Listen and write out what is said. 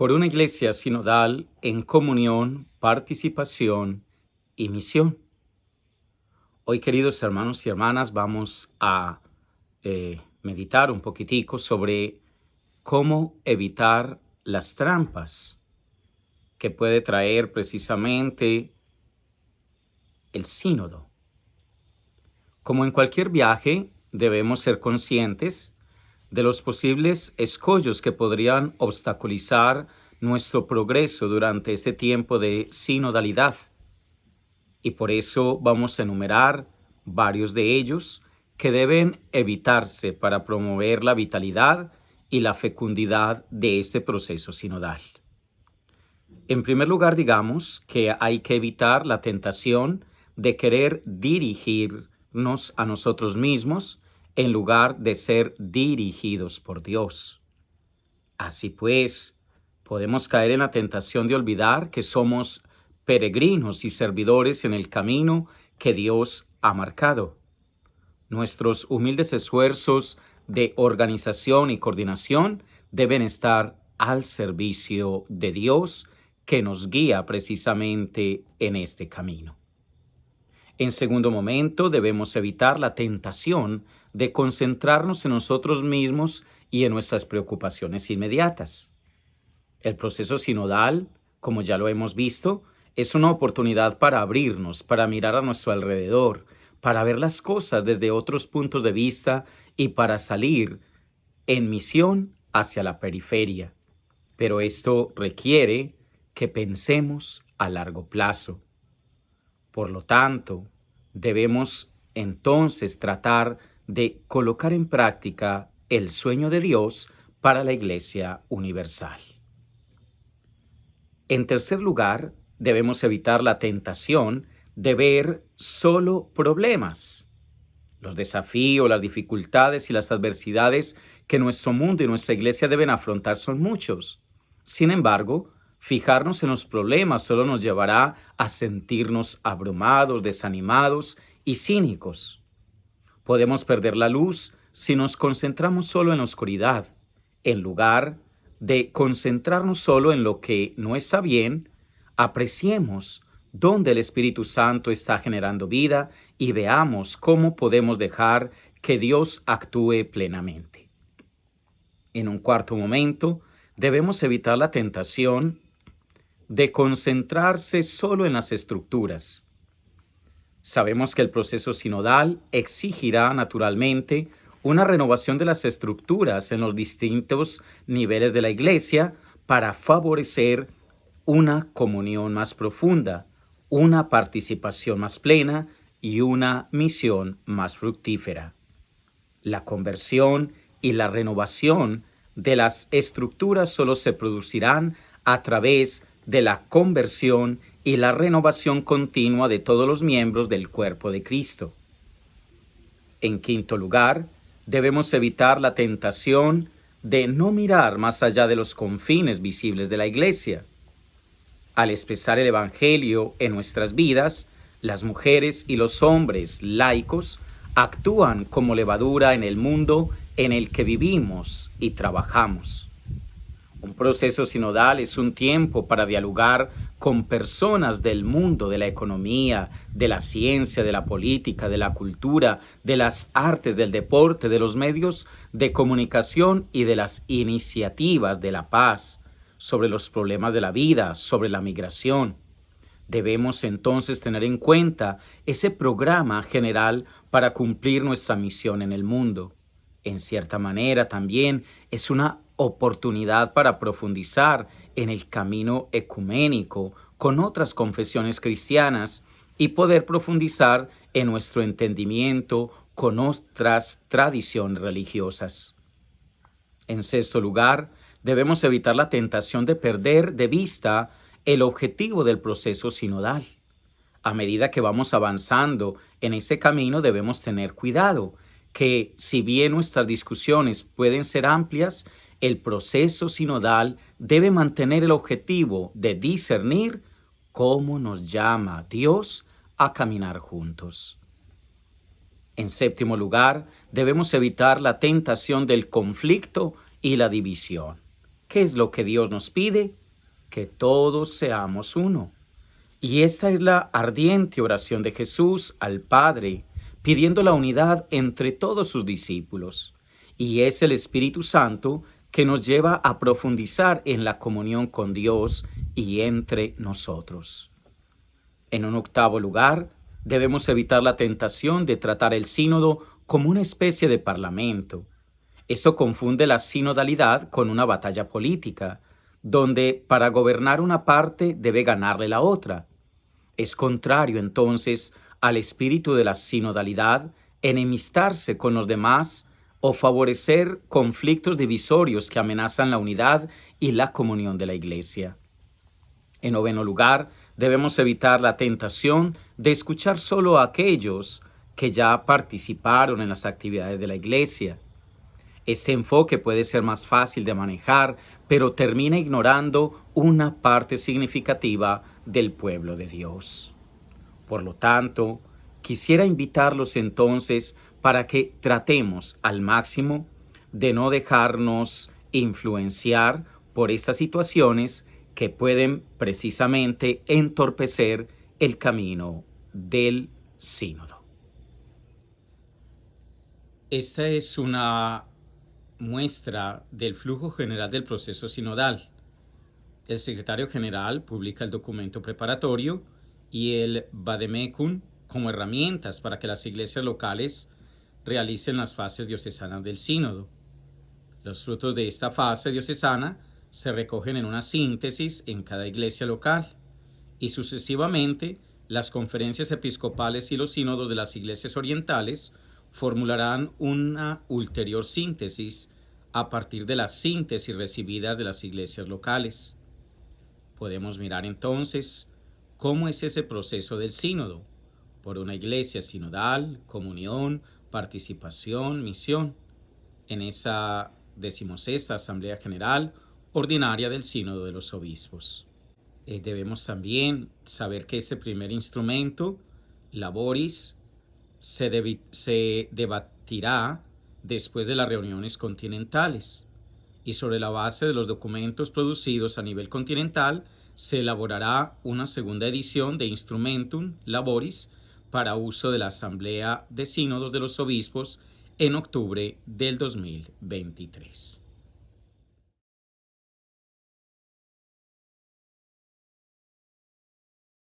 por una iglesia sinodal en comunión, participación y misión. Hoy, queridos hermanos y hermanas, vamos a meditar un poquitico sobre cómo evitar las trampas que puede traer precisamente el sínodo. Como en cualquier viaje, debemos ser conscientes de los posibles escollos que podrían obstaculizar nuestro progreso durante este tiempo de sinodalidad. Y por eso vamos a enumerar varios de ellos que deben evitarse para promover la vitalidad y la fecundidad de este proceso sinodal. En primer lugar, digamos que hay que evitar la tentación de querer dirigirnos a nosotros mismos en lugar de ser dirigidos por Dios. Así pues, podemos caer en la tentación de olvidar que somos peregrinos y servidores en el camino que Dios ha marcado. Nuestros humildes esfuerzos de organización y coordinación deben estar al servicio de Dios, que nos guía precisamente en este camino. En segundo momento, debemos evitar la tentación de concentrarnos en nosotros mismos y en nuestras preocupaciones inmediatas. El proceso sinodal, como ya lo hemos visto, es una oportunidad para abrirnos, para mirar a nuestro alrededor, para ver las cosas desde otros puntos de vista y para salir en misión hacia la periferia. Pero esto requiere que pensemos a largo plazo. Por lo tanto, debemos entonces tratar de colocar en práctica el sueño de Dios para la Iglesia universal. En tercer lugar, debemos evitar la tentación de ver solo problemas. Los desafíos, las dificultades y las adversidades que nuestro mundo y nuestra Iglesia deben afrontar son muchos. Sin embargo, fijarnos en los problemas solo nos llevará a sentirnos abrumados, desanimados y cínicos. Podemos perder la luz si nos concentramos solo en la oscuridad, en lugar de concentrarnos solo en lo que no está bien. Apreciemos dónde el Espíritu Santo está generando vida y veamos cómo podemos dejar que Dios actúe plenamente. En un cuarto momento, debemos evitar la tentación de concentrarse solo en las estructuras. Sabemos que el proceso sinodal exigirá naturalmente una renovación de las estructuras en los distintos niveles de la Iglesia para favorecer una comunión más profunda, una participación más plena y una misión más fructífera. La conversión y la renovación de las estructuras solo se producirán a través de la conversión y la renovación continua de todos los miembros del cuerpo de Cristo. En quinto lugar, debemos evitar la tentación de no mirar más allá de los confines visibles de la Iglesia. Al expresar el Evangelio en nuestras vidas, las mujeres y los hombres laicos actúan como levadura en el mundo en el que vivimos y trabajamos. Un proceso sinodal es un tiempo para dialogar con personas del mundo de la economía, de la ciencia, de la política, de la cultura, de las artes, del deporte, de los medios de comunicación y de las iniciativas de la paz, sobre los problemas de la vida, sobre la migración. Debemos entonces tener en cuenta ese programa general para cumplir nuestra misión en el mundo. En cierta manera también es una oportunidad para profundizar en el camino ecuménico con otras confesiones cristianas y poder profundizar en nuestro entendimiento con otras tradiciones religiosas. En sexto lugar, debemos evitar la tentación de perder de vista el objetivo del proceso sinodal. A medida que vamos avanzando en este camino, debemos tener cuidado que, si bien nuestras discusiones pueden ser amplias, el proceso sinodal debe mantener el objetivo de discernir cómo nos llama Dios a caminar juntos. En séptimo lugar, debemos evitar la tentación del conflicto y la división. ¿Qué es lo que Dios nos pide? Que todos seamos uno. Y esta es la ardiente oración de Jesús al Padre, pidiendo la unidad entre todos sus discípulos. Y es el Espíritu Santo que nos lleva a profundizar en la comunión con Dios y entre nosotros. En un octavo lugar, debemos evitar la tentación de tratar el sínodo como una especie de parlamento. Eso confunde la sinodalidad con una batalla política, donde para gobernar una parte debe ganarle la otra. Es contrario entonces al espíritu de la sinodalidad enemistarse con los demás o favorecer conflictos divisorios que amenazan la unidad y la comunión de la Iglesia. En noveno lugar, debemos evitar la tentación de escuchar solo a aquellos que ya participaron en las actividades de la Iglesia. Este enfoque puede ser más fácil de manejar, pero termina ignorando una parte significativa del pueblo de Dios. Por lo tanto, quisiera invitarlos entonces para que tratemos al máximo de no dejarnos influenciar por estas situaciones que pueden precisamente entorpecer el camino del sínodo. Esta es una muestra del flujo general del proceso sinodal. El secretario general publica el documento preparatorio y el vademecum como herramientas para que las iglesias locales realicen las fases diocesanas del sínodo. Los frutos de esta fase diocesana se recogen en una síntesis en cada iglesia local y sucesivamente las conferencias episcopales y los sínodos de las iglesias orientales formularán una ulterior síntesis a partir de las síntesis recibidas de las iglesias locales. Podemos mirar entonces cómo es ese proceso del sínodo, por una iglesia sinodal, comunión, participación, misión, en esa 16ª Asamblea General Ordinaria del Sínodo de los Obispos. Debemos también saber que este primer instrumento, Laboris, se debatirá después de las reuniones continentales y sobre la base de los documentos producidos a nivel continental se elaborará una segunda edición de Instrumentum Laboris para uso de la Asamblea de Sínodos de los Obispos en octubre del 2023.